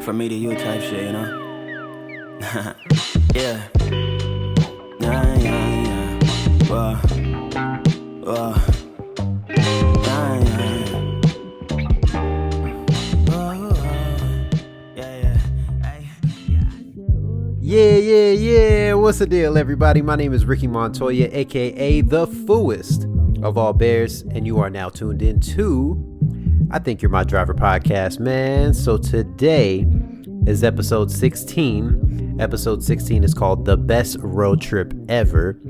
from me to you type shit, you know? Yeah. Yeah, yeah, yeah. Whoa. Whoa. Yeah, yeah, yeah. Whoa. Yeah, yeah. Ay, Yeah. What's the deal, everybody? My name is Ricky Montoya, aka the Fooest of all bears, and you are now tuned in to I Think You're My Driver podcast, man. So today is episode 16. Episode 16 is called The Best Road Trip Ever.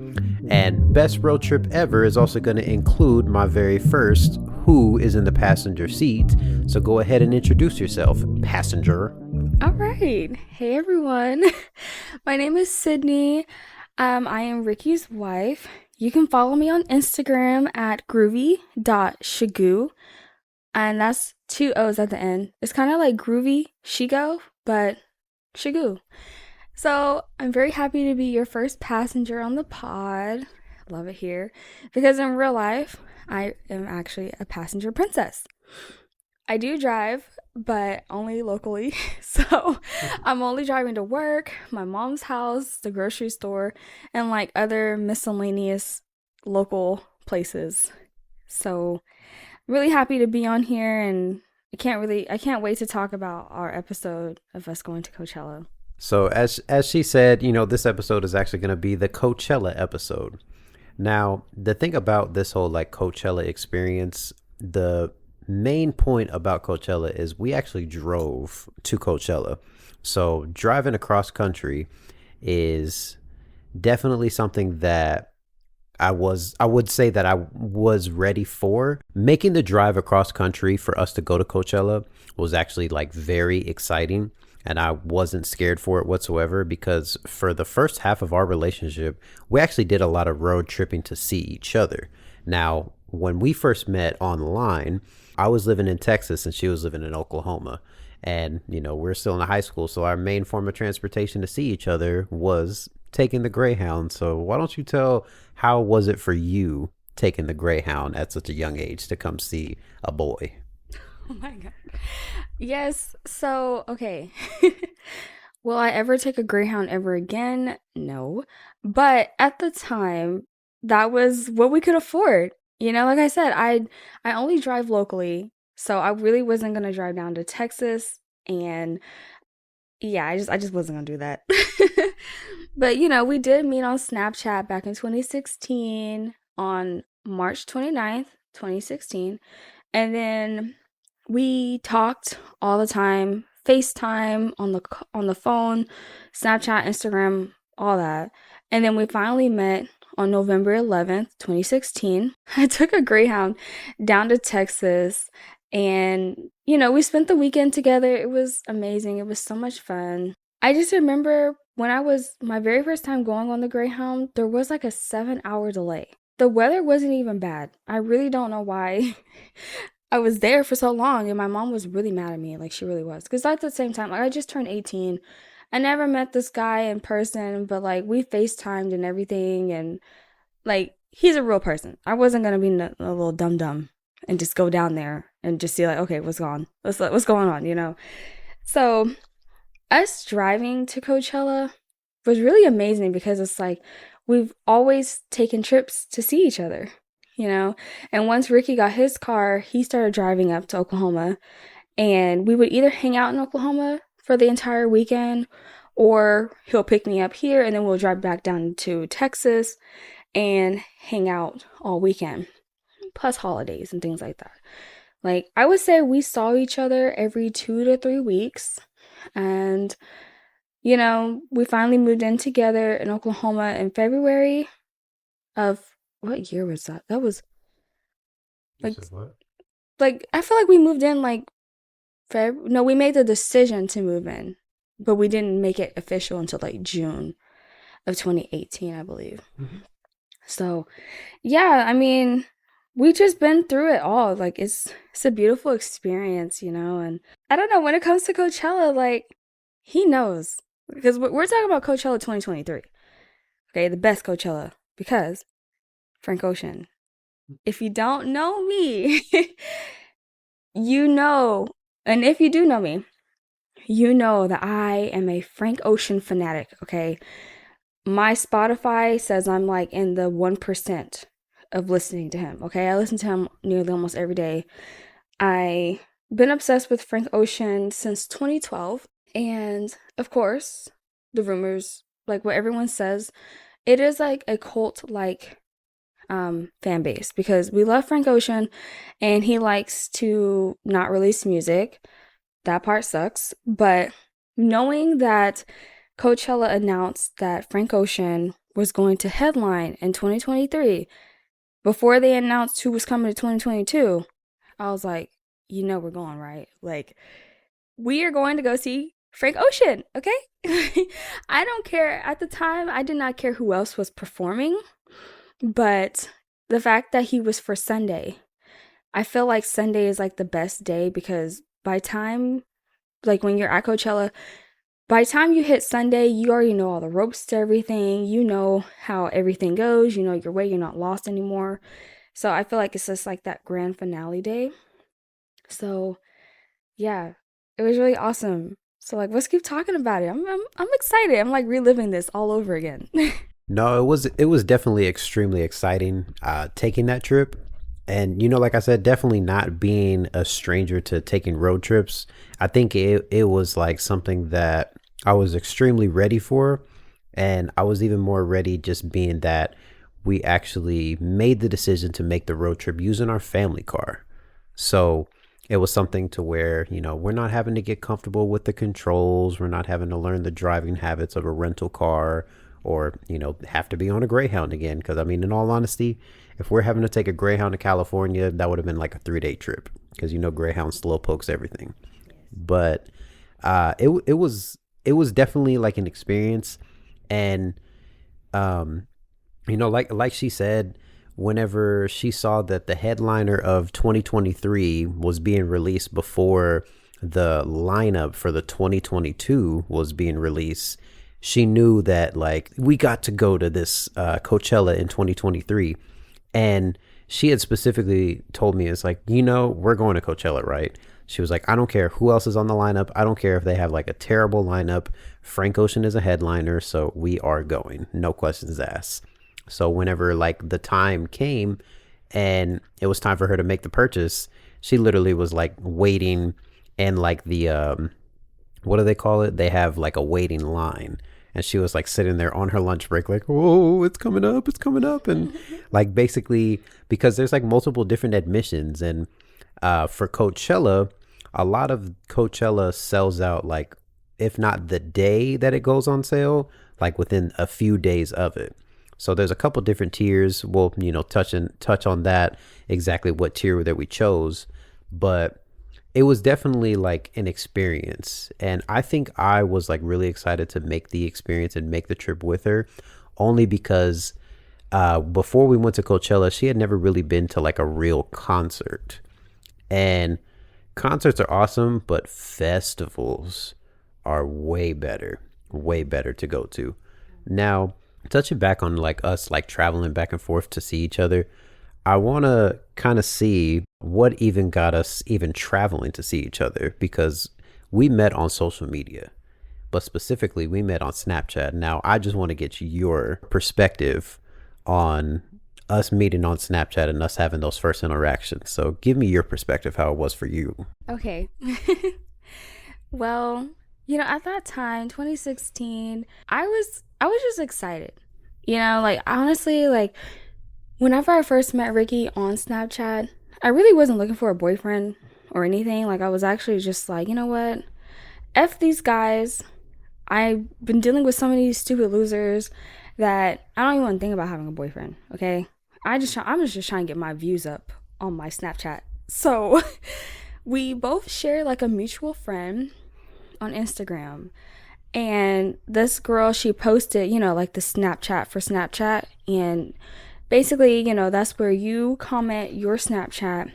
And Best Road Trip Ever is also going to include my very first Who is in the Passenger Seat. So go ahead and introduce yourself, passenger. All right. Hey, everyone. My name is Sydney. I am Ricky's wife. You can follow me on Instagram at groovy.shagoo. And that's 2 O's at the end. It's kind of like groovy, shigo, but shagoo. So I'm very happy to be your first passenger on the pod. Love it here. Because in real life, I am actually a passenger princess. I do drive, but only locally. So I'm only driving to work, my mom's house, the grocery store, and like other miscellaneous local places. So I'm really happy to be on here, and I can't wait to talk about our episode of us going to Coachella. So as she said, this episode is actually going to be the Coachella episode. Now, the thing about this whole like Coachella experience, the main point about Coachella is we actually drove to Coachella. So driving across country is definitely something that I would say that I was ready for. Making the drive across country for us to go to Coachella was actually like very exciting. And I wasn't scared for it whatsoever because for the first half of our relationship, we actually did a lot of road tripping to see each other. Now, when we first met online, I was living in Texas and she was living in Oklahoma. And, we're still in high school. So our main form of transportation to see each other was taking the Greyhound. So why don't you tell, how was it for you taking the Greyhound at such a young age to come see a boy? Oh my God. Yes. So, okay. Will I ever take a Greyhound ever again? No. But at the time, that was what we could afford. Like I said, I only drive locally, so I really wasn't gonna drive down to Texas, and yeah, I just wasn't gonna do that. But we did meet on Snapchat back in 2016 on March 29th, 2016, and then we talked all the time, FaceTime on the phone, Snapchat, Instagram, all that. And then we finally met on November 11th, 2016. I took a Greyhound down to Texas, and we spent the weekend together. It was amazing. It was so much fun. I just remember when I was my very first time going on the Greyhound, there was like a 7-hour delay. The weather wasn't even bad. I really don't know why I was there for so long, and my mom was really mad at me. Like, she really was. Because at the same time, like, I just turned 18. I never met this guy in person, but like we FaceTimed and everything, and like he's a real person. I wasn't gonna be a little dum-dum and just go down there and just see like, okay, what's going on. So us driving to Coachella was really amazing because it's like we've always taken trips to see each other, and once Ricky got his car, he started driving up to Oklahoma, and we would either hang out in Oklahoma for the entire weekend, or he'll pick me up here and then we'll drive back down to Texas and hang out all weekend, plus holidays and things like that. Like, I would say we saw each other every 2 to 3 weeks, and we finally moved in together in Oklahoma in February of, what year was that? That was like I feel like we moved in like no, we made the decision to move in, but we didn't make it official until like June of 2018, I believe. Mm-hmm. So, yeah, I mean, we just been through it all. Like, it's a beautiful experience, and I don't know, when it comes to Coachella, like, he knows, because we're talking about Coachella 2023. Okay, the best Coachella, because Frank Ocean. If you don't know me, and if you do know me, you know that I am a Frank Ocean fanatic, okay? My Spotify says I'm like in the 1% of listening to him, okay? I listen to him nearly almost every day. I've been obsessed with Frank Ocean since 2012. And of course, the rumors, like what everyone says, it is like a cult like fan base because we love Frank Ocean and he likes to not release music. That part sucks. But knowing that Coachella announced that Frank Ocean was going to headline in 2023 before they announced who was coming to 2022, I was like, you know, we're going, right? Like, we are going to go see Frank Ocean, okay? I don't care. At the time, I did not care who else was performing, but the fact that he was for Sunday, I feel like Sunday is like the best day because by time, like when you're at Coachella, by the time you hit Sunday, you already know all the ropes to everything. You know how everything goes. You know your way. You're not lost anymore. So I feel like it's just like that grand finale day. So yeah, it was really awesome. So like, let's keep talking about it. I'm excited. I'm like reliving this all over again. No, it was definitely extremely exciting taking that trip. And like I said, definitely not being a stranger to taking road trips. I think it was like something that I was extremely ready for. And I was even more ready just being that we actually made the decision to make the road trip using our family car. So it was something to where, we're not having to get comfortable with the controls. We're not having to learn the driving habits of a rental car or, have to be on a Greyhound again. Because, I mean, in all honesty, if we're having to take a Greyhound to California, that would have been like a 3-day trip because, Greyhound slow pokes everything. But it was definitely like an experience. And, like she said, whenever she saw that the headliner of 2023 was being released before the lineup for the 2022 was being released, she knew that like we got to go to this Coachella in 2023. And she had specifically told me, it's like, we're going to Coachella, right? She was like, I don't care who else is on the lineup. I don't care if they have like a terrible lineup. Frank Ocean is a headliner, so we are going. No questions asked. So whenever like the time came and it was time for her to make the purchase, she literally was like waiting and like the what do they call it? They have like a waiting line. And she was like sitting there on her lunch break, like, oh, it's coming up, it's coming up. And like basically because there's like multiple different admissions. And for Coachella, a lot of Coachella sells out like, if not the day that it goes on sale, like within a few days of it. So there's a couple different tiers. We'll, touch on that, exactly what tier that we chose. But it was definitely like an experience. And I think I was like really excited to make the experience and make the trip with her, only because before we went to Coachella, she had never really been to like a real concert. And concerts are awesome, but festivals are way better to go to. Now, touching back on like us like traveling back and forth to see each other, I want to kind of see what even got us even traveling to see each other, because we met on social media, but specifically we met on Snapchat. Now, I just want to get your perspective on us meeting on Snapchat and us having those first interactions. So give me your perspective, how it was for you. Okay. Well, at that time, 2016, I was just excited. Like honestly, like whenever I first met Ricky on Snapchat, I really wasn't looking for a boyfriend or anything. Like I was actually just like, you know what? F these guys. I've been dealing with so many stupid losers that I don't even want to think about having a boyfriend, okay? I'm just trying to get my views up on my Snapchat. So we both share like a mutual friend on Instagram. And this girl, she posted, like the Snapchat for Snapchat. And basically, that's where you comment your Snapchat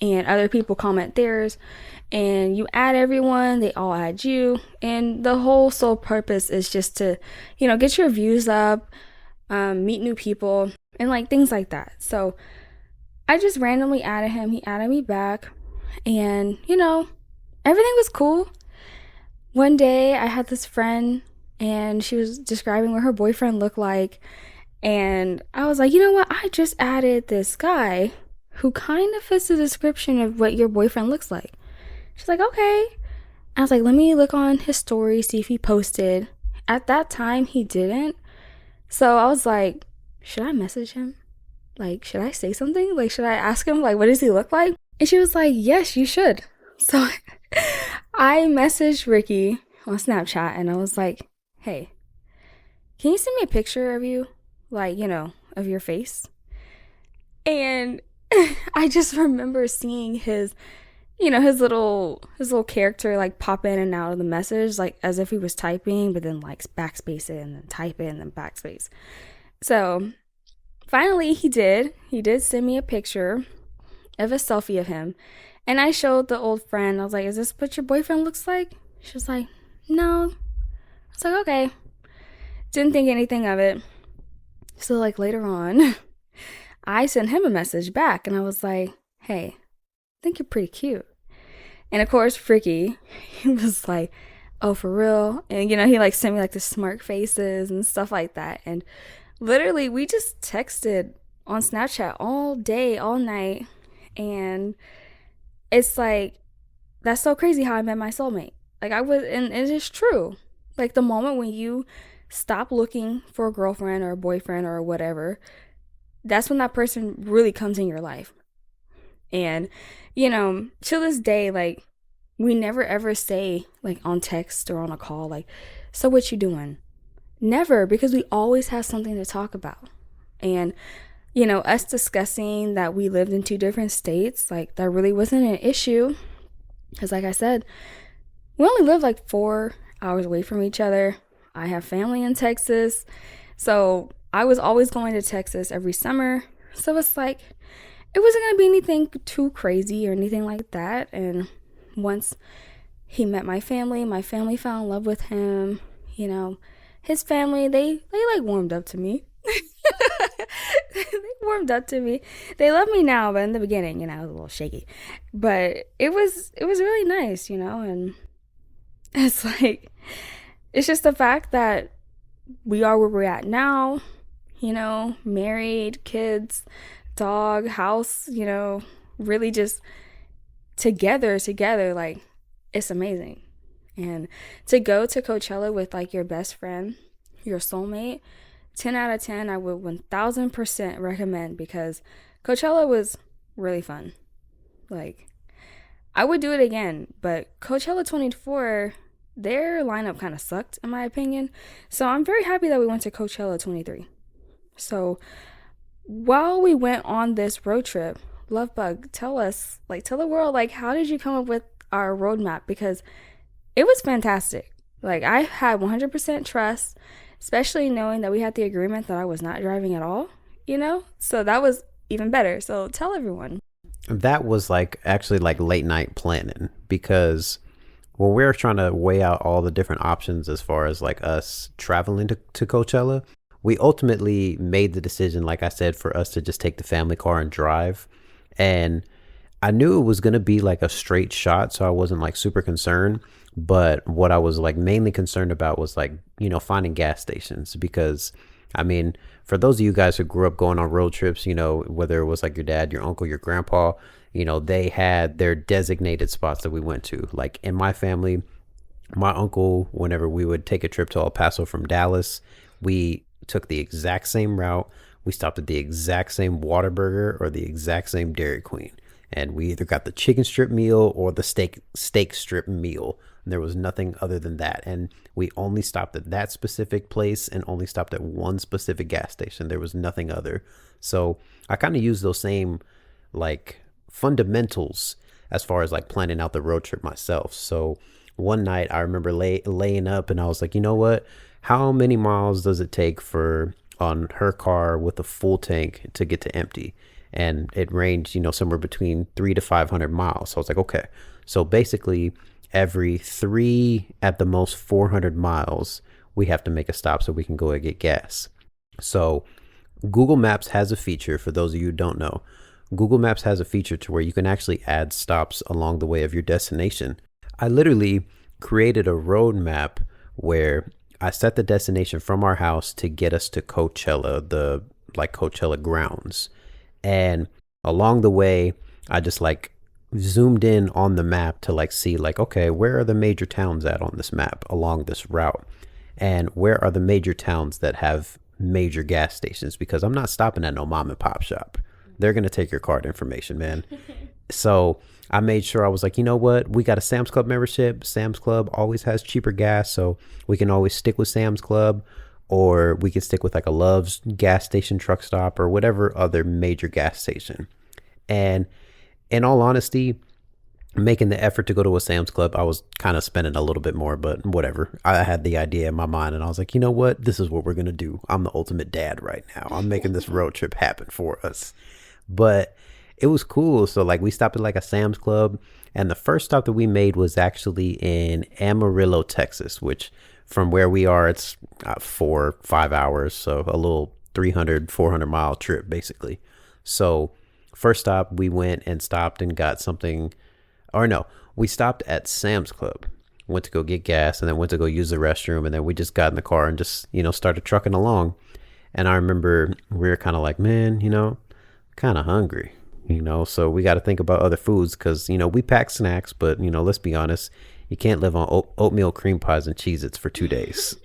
and other people comment theirs. And you add everyone, they all add you. And the whole sole purpose is just to, get your views up, meet new people, and like things like that. So I just randomly added him. He added me back. And, everything was cool. one day I had this friend and she was describing what her boyfriend looked like. And I was like, you know what? I just added this guy who kind of fits the description of what your boyfriend looks like. She's like, okay. I was like, let me look on his story, see if he posted. At that time, he didn't. So I was like, should I message him? Like, should I say something? Like, should I ask him, like, what does he look like? And she was like, yes, you should. So I messaged Ricky on Snapchat and I was like, hey, can you send me a picture of you? Like, of your face? And I just remember seeing his little character like pop in and out of the message, like as if he was typing, but then like backspace it and then type it and then backspace. So finally he did send me a picture of a selfie of him. And I showed the old friend. I was like, is this what your boyfriend looks like? She was like, no. I was like, okay. Didn't think anything of it. So like later on, I sent him a message back and I was like, hey, I think you're pretty cute. And of course, Ricky, he was like, oh, for real? And he like sent me like the smart faces and stuff like that. And literally we just texted on Snapchat all day, all night. And it's like, that's so crazy how I met my soulmate. Like and it is true. Like the moment when you stop looking for a girlfriend or a boyfriend or whatever, that's when that person really comes in your life. And, to this day, like, we never ever say, like, on text or on a call, like, so what you doing? Never, because we always have something to talk about. And, us discussing that we lived in 2 different states, like, that really wasn't an issue. Because, like I said, we only live, like, 4 hours away from each other. I have family in Texas. So I was always going to Texas every summer. So it's like, it wasn't going to be anything too crazy or anything like that. And once he met my family fell in love with him. His family, they like warmed up to me. They warmed up to me. They love me now, but in the beginning, I was a little shaky. But it was really nice, and it's like, it's just the fact that we are where we're at now, married, kids, dog, house, really just together, like, it's amazing. And to go to Coachella with like your best friend, your soulmate, 10 out of 10, I would 1000% recommend, because Coachella was really fun. Like, I would do it again, but Coachella 24, their lineup kind of sucked in my opinion. So I'm very happy that we went to Coachella 23. So while we went on this road trip, Lovebug, tell the world, like, how did you come up with our roadmap? Because it was fantastic. Like, I had 100% trust, especially knowing that we had the agreement that I was not driving at all, So that was even better. So tell everyone. That was like actually like late night planning, because when we were trying to weigh out all the different options as far as like us traveling to Coachella, we ultimately made the decision, like I said, for us to just take the family car and drive. And I knew it was going to be like a straight shot, so I wasn't like super concerned. But what I was like mainly concerned about was like, finding gas stations, because I mean, for those of you guys who grew up going on road trips, whether it was like your dad, your uncle, your grandpa, they had their designated spots that we went to. Like in my family, my uncle, whenever we would take a trip to El Paso from Dallas, we took the exact same route. We stopped at the exact same Whataburger or the exact same Dairy Queen. And we either got the chicken strip meal or the steak strip meal. There was nothing other than that. And we only stopped at that specific place and only stopped at one specific gas station. There was nothing other. So I kind of used those same like fundamentals as far as like planning out the road trip myself. So one night I remember laying up and I was like, you know what? How many miles does it take on her car with a full tank to get to empty? And it ranged, somewhere between 300 to 500 miles. So I was like, okay. So basically every 3 at the most 400 miles, we have to make a stop so we can go and get gas. So Google Maps has a feature, for those of you who don't know, Google Maps has a feature to where you can actually add stops along the way of your destination. I literally created a roadmap where I set the destination from our house to get us to Coachella, the like Coachella grounds. And along the way, I just like zoomed in on the map to like see like, okay, where are the major towns at on this map along this route? And where are the major towns that have major gas stations? Because I'm not stopping at no mom and pop shop. They're going to take your card information, man. So I made sure I was like, you know what? We got a Sam's Club membership. Sam's Club always has cheaper gas. So we can always stick with Sam's Club, or we can stick with like a Love's gas station, truck stop, or whatever other major gas station. And in all honesty, making the effort to go to a Sam's Club, I was kind of spending a little bit more, but whatever. I had the idea in my mind and I was like, you know what? This is what we're going to do. I'm the ultimate dad right now. I'm making this road trip happen for us. But it was cool. So like we stopped at like a Sam's Club, and the first stop that we made was actually in Amarillo, Texas, which from where we are, it's 4-5 hours. So a little 300-400 mile trip basically. So first stop, we went and stopped and got something, or no, we stopped at Sam's Club, went to go get gas, and then went to go use the restroom. And then we just got in the car and just, started trucking along. And I remember we were kind of like, man, kind of hungry, so we got to think about other foods because, we pack snacks, but, let's be honest, you can't live on oatmeal cream pies and Cheez-Its for 2 days.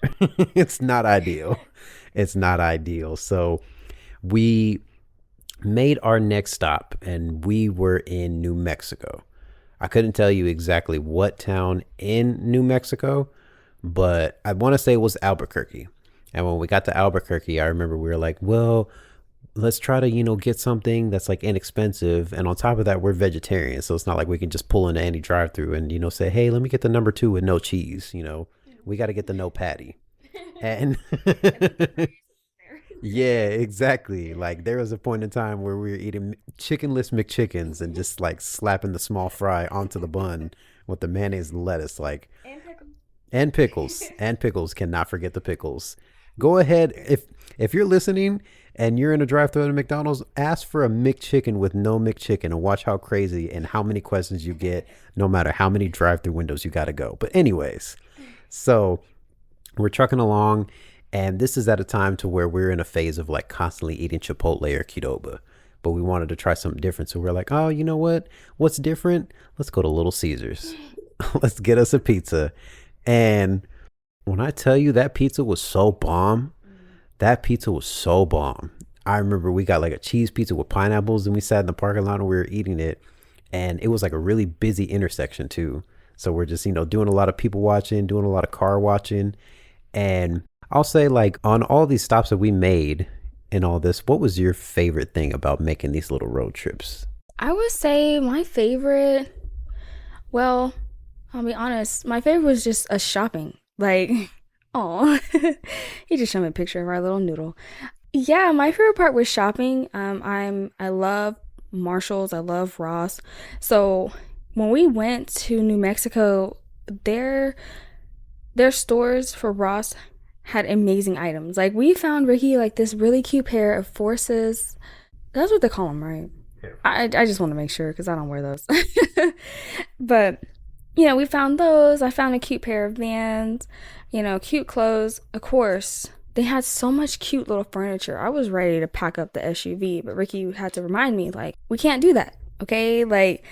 It's not ideal. It's not ideal. So we made our next stop and we were in New Mexico. I couldn't tell you exactly what town in New Mexico, but I want to say it was Albuquerque. And when we got to Albuquerque, I remember we were like, well, let's try to, get something that's like inexpensive. And on top of that, we're vegetarian. So it's not like we can just pull into any drive through and, say, hey, let me get the number 2 with no cheese. We got to get the no patty. And yeah, exactly. Like there was a point in time where we were eating chickenless McChickens and just like slapping the small fry onto the bun with the mayonnaise and lettuce, like, and pickles. Cannot forget the pickles. Go ahead. If you're listening and you're in a drive-thru at a McDonald's, ask for a McChicken with no McChicken and watch how crazy and how many questions you get, no matter how many drive-thru windows you got to go. But anyways, so we're trucking along, and this is at a time to where we're in a phase of like constantly eating Chipotle or Qdoba, but we wanted to try something different. So we're like, oh, you know what? What's different? Let's go to Little Caesars. Let's get us a pizza. And when I tell you that pizza was so bomb, I remember we got like a cheese pizza with pineapples, and we sat in the parking lot and we were eating it. And it was like a really busy intersection too. So we're just, doing a lot of people watching, doing a lot of car watching. And I'll say, like, on all these stops that we made and all this, what was your favorite thing about making these little road trips? I would say my favorite, well, I'll be honest, my favorite was just us shopping. Like, oh, he just showed me a picture of our little noodle. Yeah, my favorite part was shopping. I love Marshalls. I love Ross. So when we went to New Mexico, their stores for Ross had amazing items. Like we found Ricky like this really cute pair of Forces. That's what they call them, right? Yeah. I just want to make sure because I don't wear those. But we found those. I found a cute pair of Vans, cute clothes. Of course, they had so much cute little furniture. I was ready to pack up the SUV, but Ricky had to remind me, like, we can't do that, okay? Like,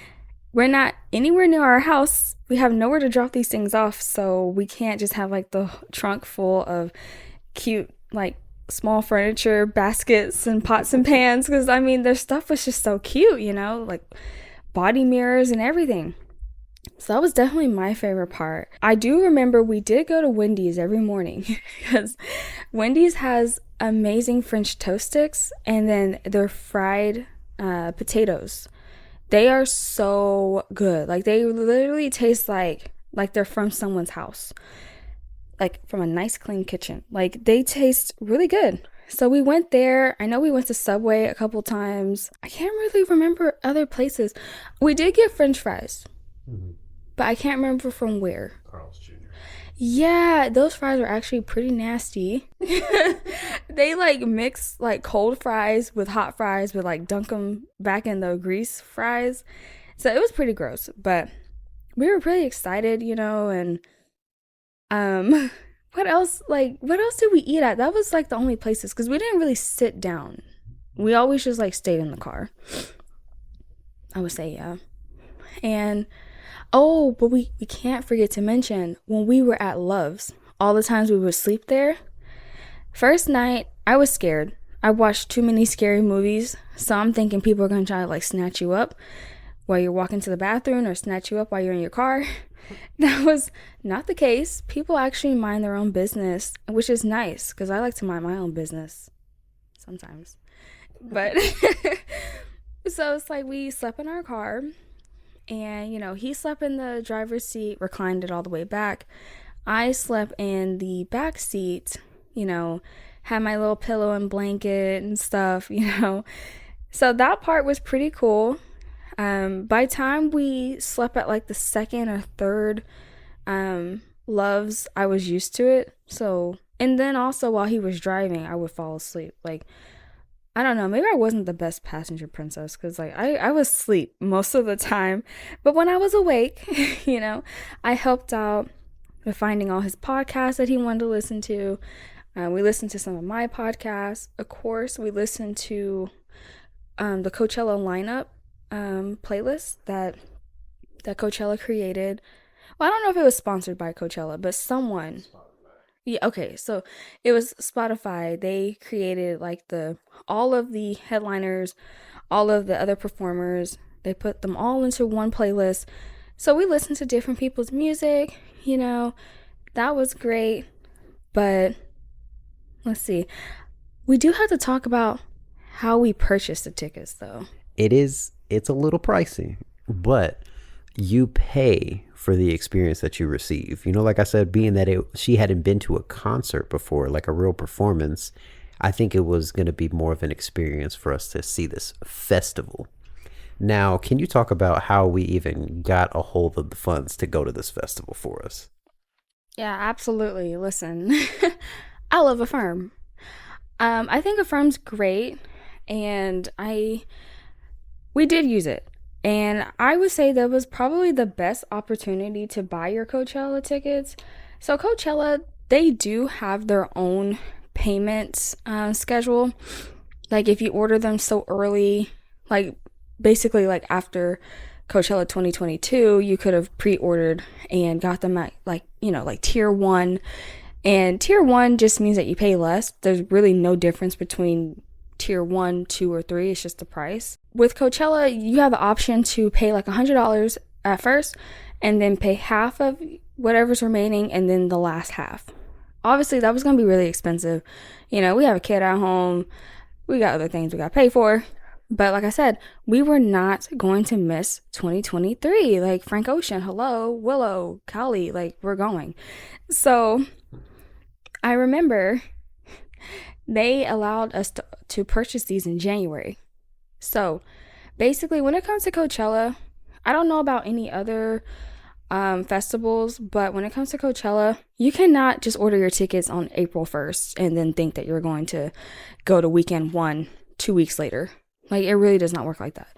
we're not anywhere near our house. We have nowhere to drop these things off, so we can't just have, like, the trunk full of cute, like, small furniture, baskets, and pots and pans, because, I mean, their stuff was just so cute, like, body mirrors and everything. So that was definitely my favorite part. I do remember we did go to Wendy's every morning because Wendy's has amazing French toast sticks and then their fried potatoes. They are so good. Like they literally taste like they're from someone's house, like from a nice clean kitchen. Like they taste really good. So we went there. I know we went to Subway a couple times. I can't really remember other places. We did get French fries. Mm-hmm. But I can't remember from where. Carl's Jr. Yeah, those fries were actually pretty nasty. They like mix like cold fries with hot fries, but like dunk them back in the grease fries. So it was pretty gross, but we were pretty excited, and What else? Like, what else did we eat at? That was like the only places because we didn't really sit down. We always just like stayed in the car. I would say, yeah. And oh, but we can't forget to mention when we were at Love's, all the times we would sleep there. First night, I was scared. I watched too many scary movies, so I'm thinking people are gonna try to like snatch you up while you're walking to the bathroom or snatch you up while you're in your car. That was not the case. People actually mind their own business, which is nice because I like to mind my own business sometimes. But so it's like we slept in our car, and he slept in the driver's seat, reclined it all the way back. I slept in the back seat, had my little pillow and blanket and stuff. So that part was pretty cool. By the time we slept at like the second or third Loves, I was used to it. So, and then also while he was driving, I would fall asleep. Like, I don't know, maybe I wasn't the best passenger princess because like I was asleep most of the time. But when I was awake, I helped out with finding all his podcasts that he wanted to listen to. We listened to some of my podcasts. Of course, we listened to the Coachella lineup playlist that Coachella created. Well, I don't know if it was sponsored by Coachella, but someone. Yeah, okay. So it was Spotify. They created like all of the headliners, all of the other performers. They put them all into one playlist. So we listened to different people's music, that was great. But let's see. We do have to talk about how we purchased the tickets though. It's a little pricey, but you pay for the experience that you receive. Like I said, being that she hadn't been to a concert before, like a real performance, I think it was going to be more of an experience for us to see this festival. Now, can you talk about how we even got a hold of the funds to go to this festival for us? Yeah, absolutely. Listen, I love Affirm. I think Affirm's great, and we did use it. And I would say that was probably the best opportunity to buy your Coachella tickets. So Coachella, they do have their own payments schedule. Like if you order them so early, like basically like after Coachella 2022, you could have pre-ordered and got them at like tier 1. And tier 1 just means that you pay less. There's really no difference between tier 1, 2, or 3. It's just the price. With Coachella, you have the option to pay like $100 at first and then pay half of whatever's remaining and then the last half. Obviously, that was going to be really expensive. We have a kid at home. We got other things we got to pay for. But like I said, we were not going to miss 2023. Like Frank Ocean, hello, Willow, Cali, like we're going. So I remember they allowed us to purchase these in January. So basically, when it comes to Coachella, I don't know about any other festivals, but when it comes to Coachella, you cannot just order your tickets on April 1st and then think that you're going to go to weekend 1 2 weeks later. Like, it really does not work like that.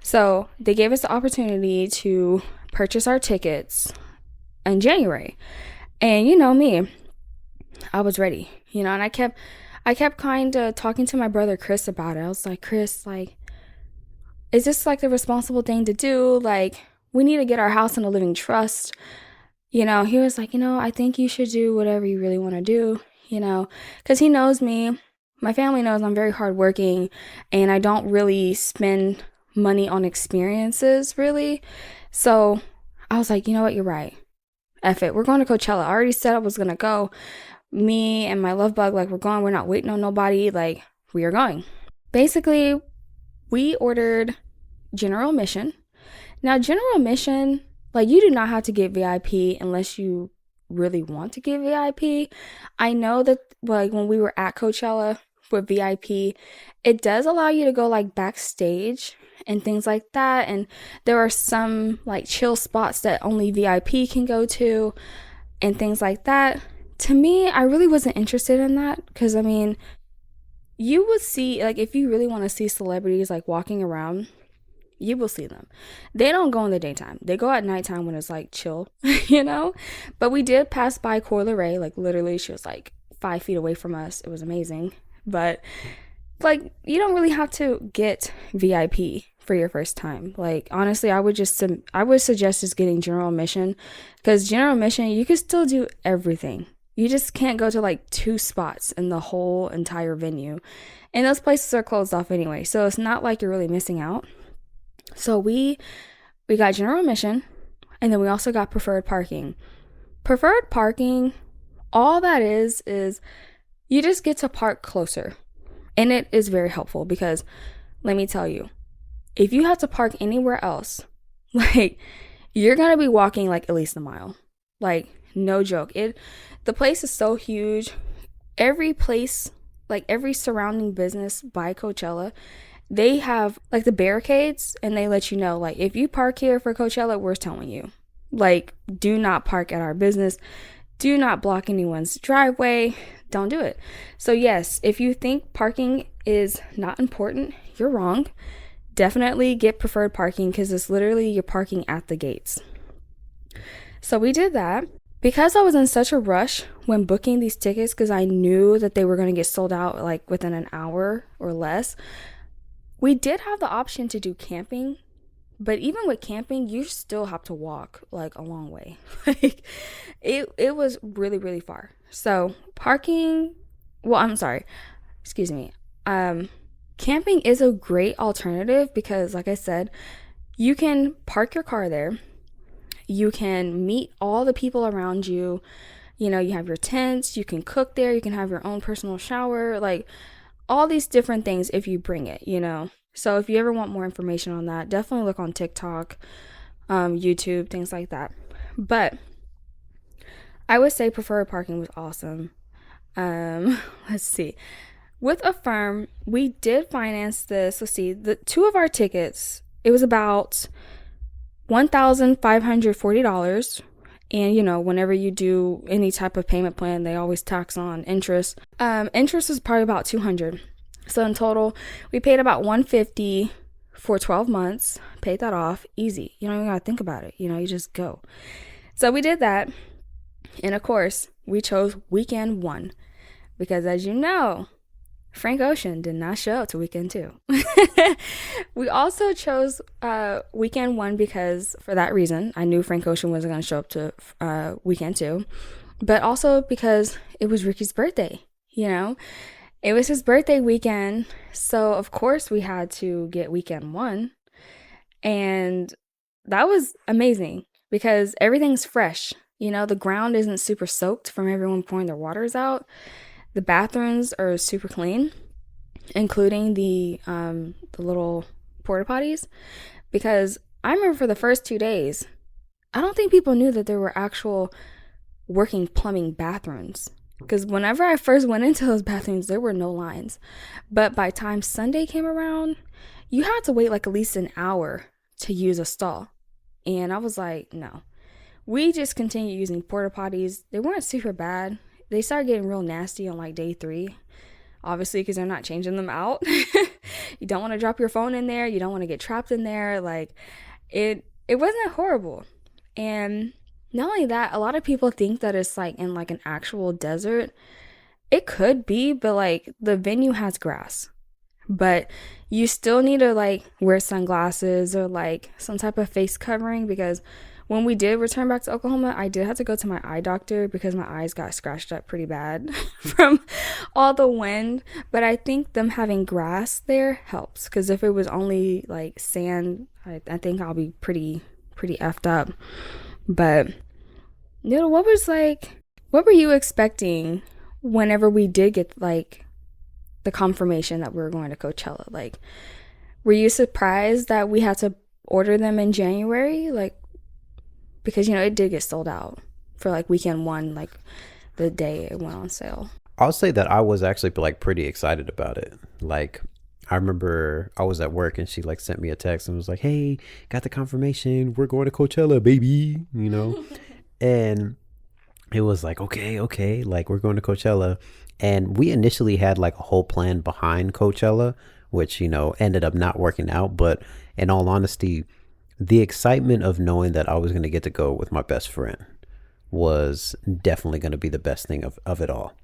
So they gave us the opportunity to purchase our tickets in January. And me, I was ready, and I kept kind of talking to my brother Chris about it. I was like, Chris, like, is this like the responsible thing to do? Like, we need to get our house in a living trust. He was like, I think you should do whatever you really want to do, because he knows me. My family knows I'm very hardworking and I don't really spend money on experiences, really. So I was like, you know what? You're right. F it. We're going to Coachella. I already said I was going to go. Me and my love bug, like, we're going. We're not waiting on nobody. Like, we are going. Basically, we ordered general admission. Now, general admission, like, you do not have to get VIP unless you really want to get VIP. I know that, like, when we were at Coachella with VIP, it does allow you to go, like, backstage and things like that. And there are some, like, chill spots that only VIP can go to and things like that. To me, I really wasn't interested in that because, I mean, you would see, like, if you really want to see celebrities, like, walking around, You will see them. They don't go in the daytime. They go at nighttime when it's like chill, you know? But we did pass by Coeur d'Alene. Like literally she was like 5 feet away from us. It was amazing. But like you don't really have to get VIP for your first time. Like honestly, I would suggest just getting general admission, because general admission you can still do everything. You just can't go to like 2 spots in the whole entire venue. And those places are closed off anyway. So it's not like you're really missing out. So we got general admission, and then we also got preferred parking. Preferred parking, all that is you just get to park closer. And it is very helpful because let me tell you, if you have to park anywhere else, like you're going to be walking like at least a mile. Like no joke. The place is so huge. Every place, like every surrounding business by Coachella, they have like the barricades, and they let you know, like, if you park here for Coachella, we're telling you, like, do not park at our business. Do not block anyone's driveway. Don't do it. So yes, if you think parking is not important, you're wrong. Definitely get preferred parking, because it's literally you're parking at the gates. So we did that. Because I was in such a rush when booking these tickets, because I knew that they were going to get sold out like within an hour or less, we did have the option to do camping. But even with camping, you still have to walk like a long way. Like it was really, really far. So camping is a great alternative because, like I said, you can park your car there. You can meet all the people around you. You know, you have your tents, you can cook there, you can have your own personal shower, like all these different things if you bring it, you know. So if you ever want more information on that, definitely look on TikTok, YouTube, things like that. But I would say preferred parking was awesome. Let's see. With Affirm, we did finance this. Let's see, the 2 of our tickets, it was about $1,540. And, you know, whenever you do any type of payment plan, they always tax on interest. Interest is probably about $200. So in total, we paid about $150 for 12 months, paid that off, easy. You don't even gotta think about it. You know, you just go. So we did that. And of course, we chose weekend 1 because, as you know, Frank Ocean did not show up to weekend 2. We also chose weekend 1 because, for that reason, I knew Frank Ocean wasn't going to show up to weekend 2, but also because it was Ricky's birthday, you know? It was his birthday weekend, so of course we had to get weekend 1, and that was amazing because everything's fresh. You know, the ground isn't super soaked from everyone pouring their waters out. The bathrooms are super clean, including the little porta potties, because I remember for the first 2 days, I don't think people knew that there were actual working plumbing bathrooms. Because whenever I first went into those bathrooms, there were no lines. But by the time Sunday came around, you had to wait like at least an hour to use a stall. And I was like, no. We just continued using porta potties. They weren't super bad. They started getting real nasty on like day 3. Obviously, because they're not changing them out. You don't want to drop your phone in there. You don't want to get trapped in there. Like, it wasn't horrible. And not only that, a lot of people think that it's like in like an actual desert. It could be, but like the venue has grass. But you still need to like wear sunglasses or like some type of face covering, because when we did return back to Oklahoma, I did have to go to my eye doctor because my eyes got scratched up pretty bad from all the wind. But I think them having grass there helps, because if it was only like sand, I think I'll be pretty effed up. But you know, what were you expecting whenever we did get like the confirmation that we were going to Coachella? Like, were you surprised that we had to order them in January? Like, because, you know, it did get sold out for like weekend 1, like the day it went on sale. I'll say that I was actually like pretty excited about it. Like, I remember I was at work and she like sent me a text and was like, hey, got the confirmation, we're going to Coachella, baby, you know. And it was like, okay, like we're going to Coachella. And we initially had like a whole plan behind Coachella, which, ended up not working out. But in all honesty, the excitement of knowing that I was going to get to go with my best friend was definitely going to be the best thing of it all.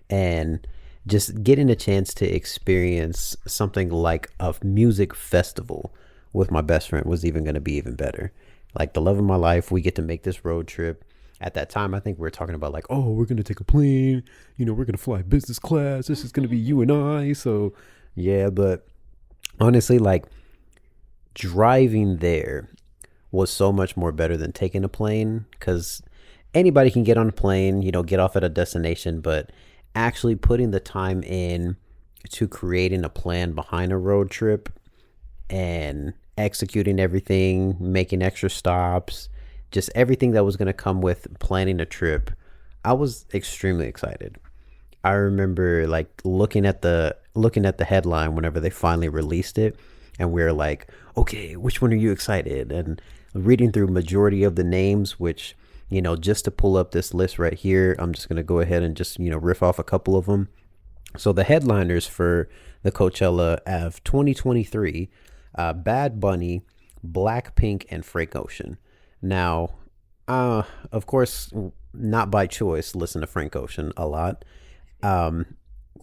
And just getting a chance to experience something like a music festival with my best friend was even going to be even better. Like the love of my life, we get to make this road trip. At that time, I think we were talking about like, oh, we're going to take a plane, we're going to fly business class. This is going to be you and I. So yeah, but honestly, like driving there was so much more better than taking a plane, because anybody can get on a plane, get off at a destination, but actually putting the time in to creating a plan behind a road trip and executing everything, making extra stops, just everything that was going to come with planning a trip, I was extremely excited. I remember like looking at the headline whenever they finally released it, and we were like, okay, which one are you excited? And reading through majority of the names, which, just to pull up this list right here, I'm just going to go ahead and just, riff off a couple of them. So the headliners for the Coachella of 2023, Bad Bunny, Blackpink, and Frank Ocean. Now, of course, not by choice, listen to Frank Ocean a lot.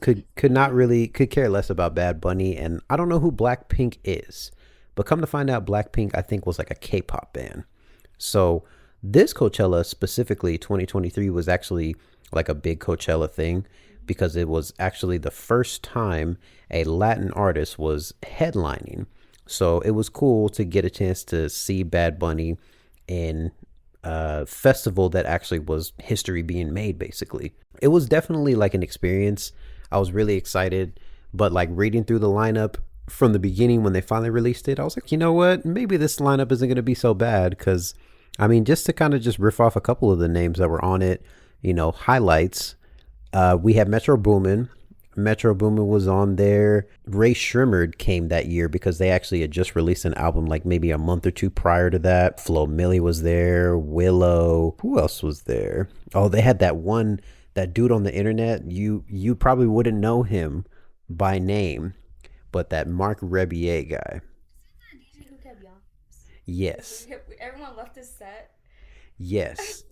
Could care less about Bad Bunny, and I don't know who Blackpink is, but come to find out, Blackpink I think was like a K-pop band. So this Coachella specifically 2023 was actually like a big Coachella thing, because it was actually the first time a Latin artist was headlining. So it was cool to get a chance to see Bad Bunny in a festival that actually was history being made, basically. It was definitely like an experience. I was really excited, but like reading through the lineup from the beginning when they finally released it, I was like, you know what? Maybe this lineup isn't going to be so bad, because, I mean, just to kind of just riff off a couple of the names that were on it, highlights. We had Metro Boomin. Metro Boomin was on there. Ray Shrimmered came that year because they actually had just released an album like maybe a month or two prior to that. Flo Milli was there. Willow. Who else was there? Oh, they had that dude on the internet. You probably wouldn't know him by name, but that Mark Rebier guy. Yes. Everyone left his set. Yes.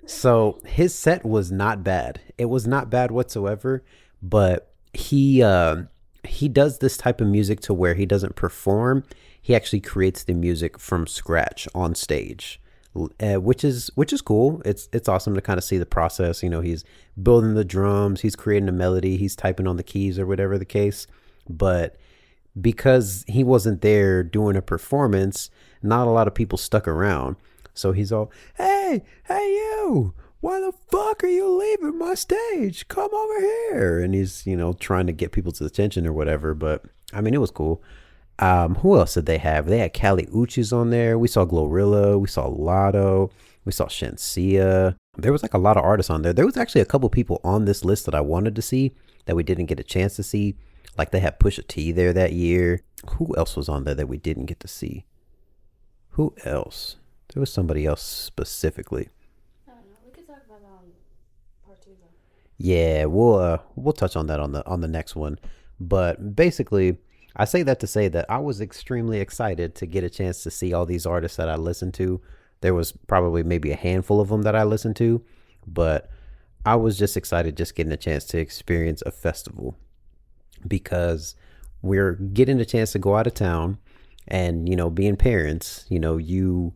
So his set was not bad. It was not bad whatsoever, but he does this type of music to where he doesn't perform. He actually creates the music from scratch on stage, which is cool. It's awesome to kind of see the process. He's building the drums, he's creating a melody, he's typing on the keys or whatever the case. But because he wasn't there doing a performance, not a lot of people stuck around. So he's all, hey you, why the fuck are you leaving my stage? Come over here. And he's, trying to get people's attention or whatever. But I mean, it was cool. Who else did they have? They had Kali Uchis on there. We saw Glorilla. We saw Lotto. We saw Shensia. There was like a lot of artists on there. There was actually a couple people on this list that I wanted to see that we didn't get a chance to see. Like they had Pusha T there that year. Who else was on there that we didn't get to see? Who else? There was somebody else specifically. I don't know. We could talk about part two though. Yeah, we'll touch on that on the next one. But basically, I say that to say that I was extremely excited to get a chance to see all these artists that I listened to. There was probably maybe a handful of them that I listened to, but I was just excited just getting a chance to experience a festival, because we're getting a chance to go out of town, and being parents, you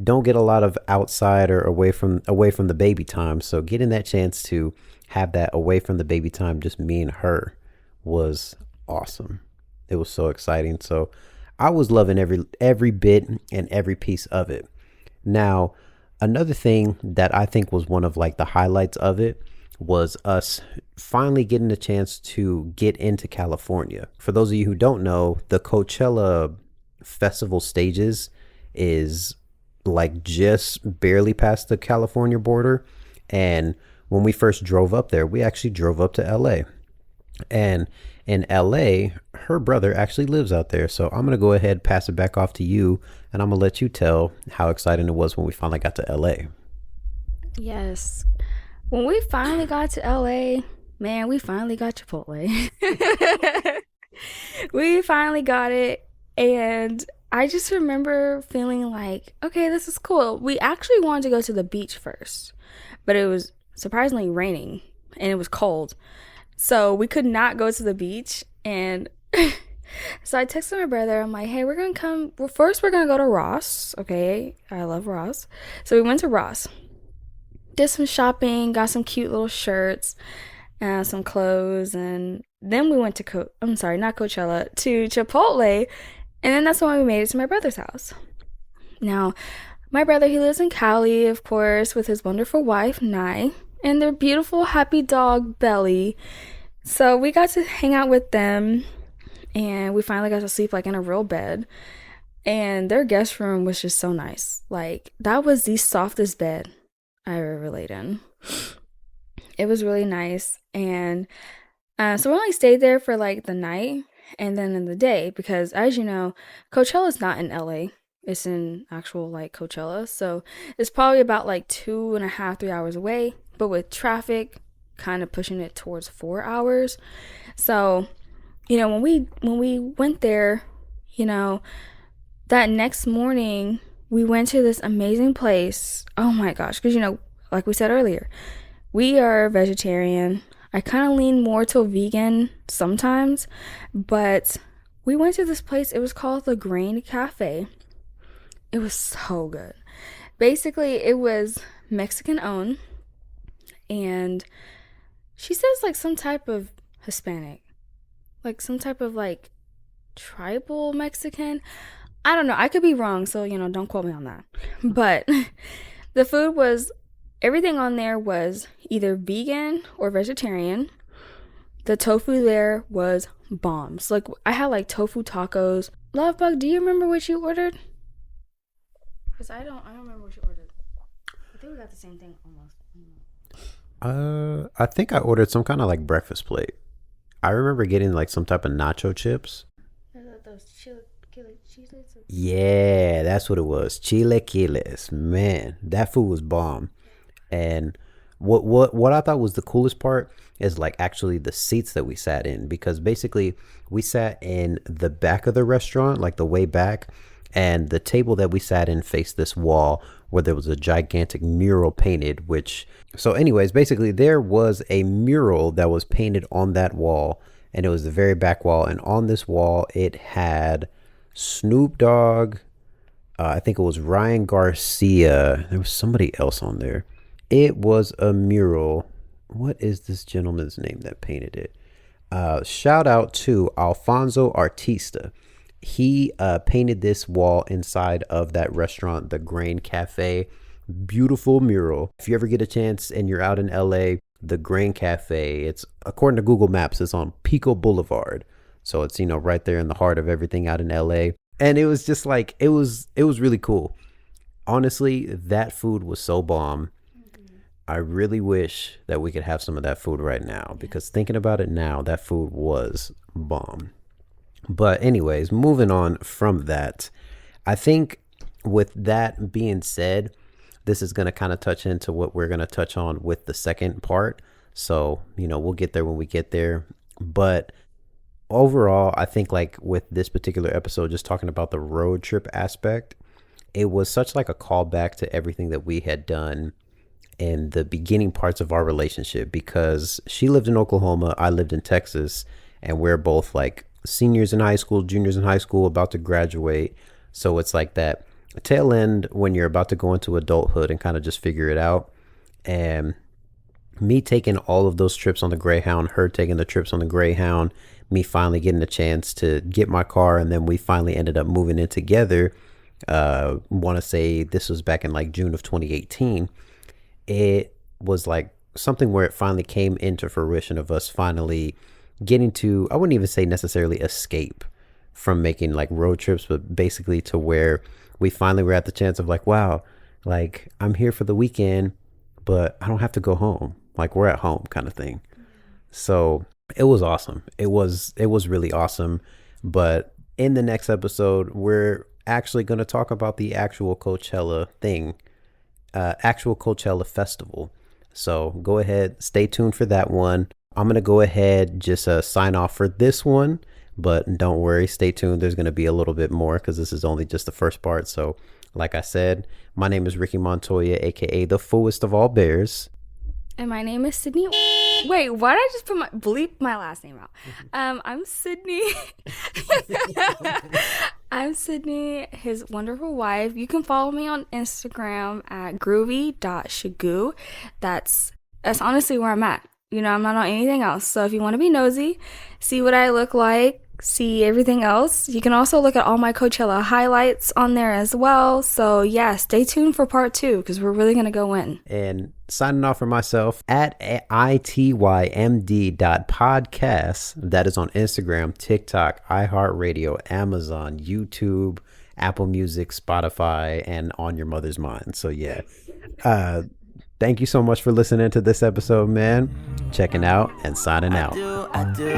don't get a lot of outside or away from the baby time. So getting that chance to have that away from the baby time, just me and her, was awesome. It was so exciting. So I was loving every bit and every piece of it. Now, another thing that I think was one of like the highlights of it was us finally getting a chance to get into California. For those of you who don't know, the Coachella festival stages is like just barely past the California border. And when we first drove up there, we actually drove up to LA. And in LA, her brother actually lives out there. So I'm going to go ahead, pass it back off to you, and I'm going to let you tell how exciting it was when we finally got to LA. Yes. When we finally got to LA, man, we finally got Chipotle. We finally got it, and I just remember feeling like, okay, this is cool. We actually wanted to go to the beach first, but it was surprisingly raining and it was cold. So we could not go to the beach. And so I texted my brother. I'm like, hey, we're going to come. Well, first, we're going to go to Ross. Okay. I love Ross. So we went to Ross, did some shopping, got some cute little shirts, some clothes. And then we went to, I'm sorry, not Coachella, to Chipotle. And then that's when we made it to my brother's house. Now, my brother, he lives in Cali, of course, with his wonderful wife, Nye, and their beautiful, happy dog, Belly. So we got to hang out with them, and we finally got to sleep like in a real bed. And their guest room was just so nice. Like, that was the softest bed I ever laid in. It was really nice. And so we only stayed there for like the night and then in the day because, as you know, Coachella's not in LA. It's in actual like Coachella. So it's probably about like 2.5, 3 hours away. But with traffic, kind of pushing it towards 4 hours. So, when we went there, you know, that next morning we went to this amazing place. Oh my gosh, because like we said earlier, we are vegetarian. I kind of lean more to vegan sometimes, but we went to this place. It was called the Grain Cafe. It was so good. Basically, it was Mexican owned, and she says like some type of Hispanic, like some type of like tribal Mexican. I don't know. I could be wrong, so don't quote me on that. But the food was, everything on there was either vegan or vegetarian. The tofu there was bombs. Like, I had like tofu tacos. Lovebug, do you remember what you ordered? Because I don't remember what you ordered. I think we got the same thing almost. I think I ordered some kind of like breakfast plate. I remember getting like some type of nacho chips. Those chilaquiles. Yeah, that's what it was. Chilaquiles. Man, that food was bomb. And what I thought was the coolest part is like actually the seats that we sat in, because basically we sat in the back of the restaurant, like the way back, and the table that we sat in faced this wall where there was a gigantic mural painted, so anyways, basically there was a mural that was painted on that wall, and it was the very back wall, and on this wall it had Snoop Dogg, I think it was Ryan Garcia, there was somebody else on there. It was a mural. What is this gentleman's name that painted it? Shout out to Alfonso Artista. He painted this wall inside of that restaurant, the Grain Cafe. Beautiful mural. If you ever get a chance and you're out in LA, the Grain Cafe, it's, according to Google Maps, it's on Pico Boulevard. So it's, right there in the heart of everything out in LA. And it was just like, it was really cool. Honestly, that food was so bomb. I really wish that we could have some of that food right now, because thinking about it now, that food was bomb. But anyways, moving on from that, I think with that being said, this is going to kind of touch into what we're going to touch on with the second part. So, we'll get there when we get there. But overall, I think like with this particular episode, just talking about the road trip aspect, it was such like a callback to everything that we had done in the beginning parts of our relationship, because she lived in Oklahoma, I lived in Texas, and we're both like seniors in high school, juniors in high school, about to graduate. So it's like that tail end when you're about to go into adulthood and kind of just figure it out. And me taking all of those trips on the Greyhound, her taking the trips on the Greyhound, me finally getting a chance to get my car, and then we finally ended up moving in together. Want to say this was back in like June of 2018. It was like something where it finally came into fruition of us finally getting to, I wouldn't even say necessarily escape from making like road trips, but basically to where we finally were at the chance of like, wow, like I'm here for the weekend, but I don't have to go home. Like we're at home kind of thing. So it was awesome. It was really awesome. But in the next episode, we're actually going to talk about the actual Coachella thing. Actual Coachella festival. So go ahead, stay tuned for that one. I'm going to go ahead, just sign off for this one. But don't worry, stay tuned. There's going to be a little bit more because this is only just the first part. So, like I said, my name is Ricky Montoya, aka the Foolest of All Bears. And my name is Sydney. Wait, why did I just bleep my last name out? I'm Sydney. I'm Sydney, his wonderful wife. You can follow me on Instagram at groovy.shagoo. That's honestly where I'm at. You know, I'm not on anything else. So if you want to be nosy, see what I look like, see everything else, you can also look at all my Coachella highlights on there as well. So yeah, stay tuned for part 2 because we're really going to go in. And signing off for myself at itymd.podcast. That is on Instagram, TikTok, iHeartRadio, Amazon, YouTube, Apple Music, Spotify, and On Your Mother's Mind. So yeah, thank you so much for listening to this episode, man. Checking out and signing out. I do.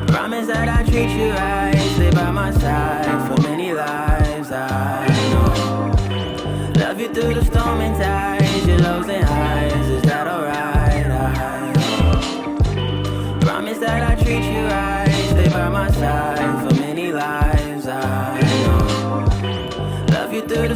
Promise that I treat you right, stay by my side for many lives. I know. Love you through the storm and tides, your lows and highs. Is that alright? I know. Promise that I treat you right, stay by my side for many lives. I know. Love you through the